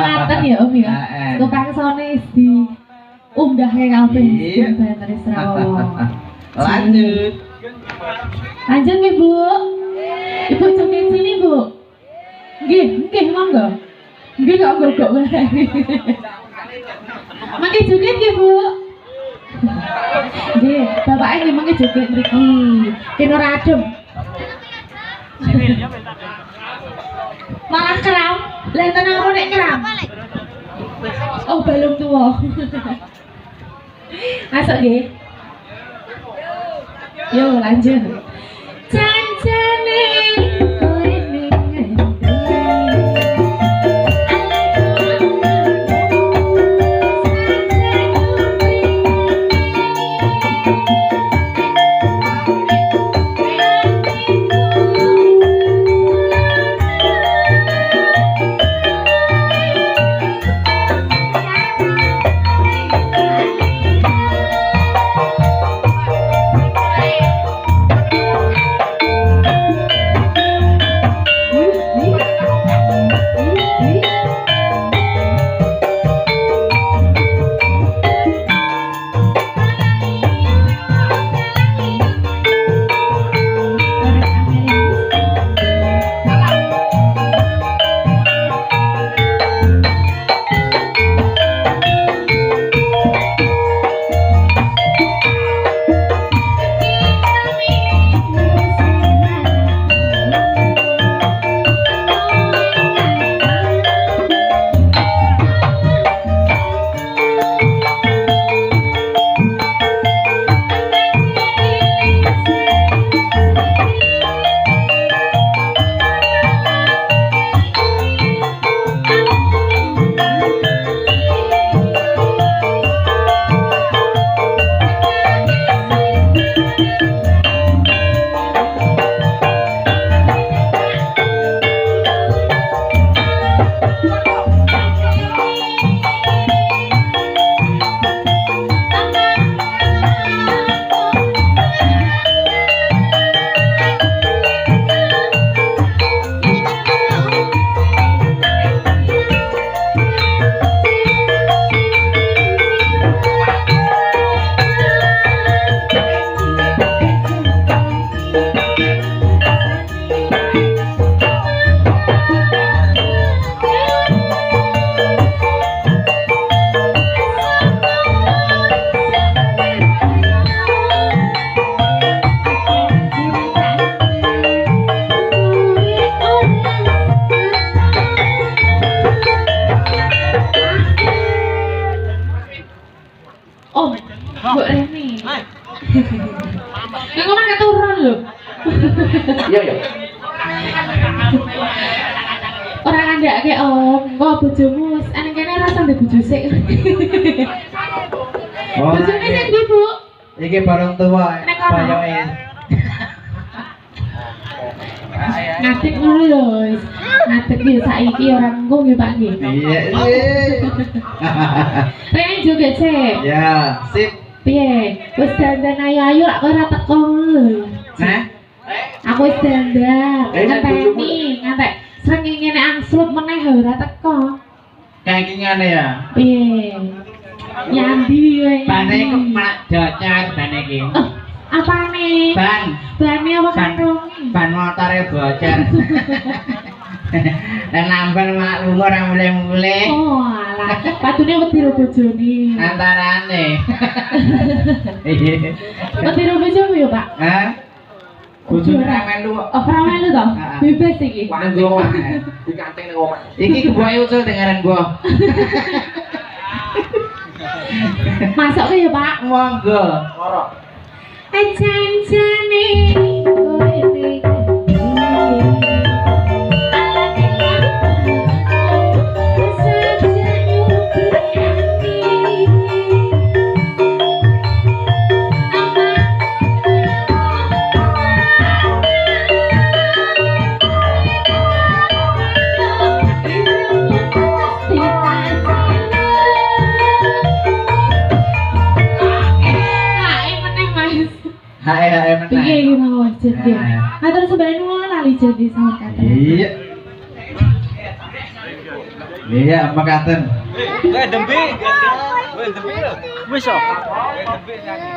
ngaten ya Om ya. Tukang sone di unggah kayak kabeh banter Sarawak. Lanjut. Lanjut nggih Bu. Ibu joget sini Bu. Nggih, nggih monggo. Nggih kok gogok wae. Mangke joget nggih Bu. Nggih, bapake nggih mangke joget mriki. Ken ora adem. Malah keram. Lah tenan aku nek keram. Oh, balung tua. Masuk nggih. Yo lanjut. Cancane kowe ning Mbok Reni. Nek ngomong keturun lho. Iya ya. Ora kandhake Om, kok bojomu wis ana kene rasa ndek bojo sik. Oh. Bojone sing ndi, Bu? Iki barang tua. Bayoke. Ngadeg ngono lho. Ngadeg yo saiki ora engko nggih Pak nggih. Iya. Pengen joget sik. Ya, sip. Piye? Wis dandan ayu-ayu lak kowe ora teko lho. Nah, aku wis dandan. Ngenteni, ngantek srengenge nek angslup meneh ora teko. kayak gini ya. Piye? Nyambi kowe. Bane kemak dacar bane iki. Apane? Ban. Bane apa kantong? Ban motore bocor. Dan nambal mak lunga ora mulai-mulai. Oh, alah. Patune wedi ro bojone. Antarane. Wedi ro bojomu ya, Pak? Hah? Bojone ora melu. Oh, ora melu to? Bebas iki. Nanggo omah. Dikanteng nang omah. Iki kebuahe usul dengaran gua. Masuk ke ya, Pak? Monggo. Ora. Janjane kowe iki. Hai meneh. Piye mau jadi? Atur sebenarnya lali jadi sama kata. Iya. Iya, makaten. Dembe. Wis dembe lho. Wis kok. Dembe nyanyi.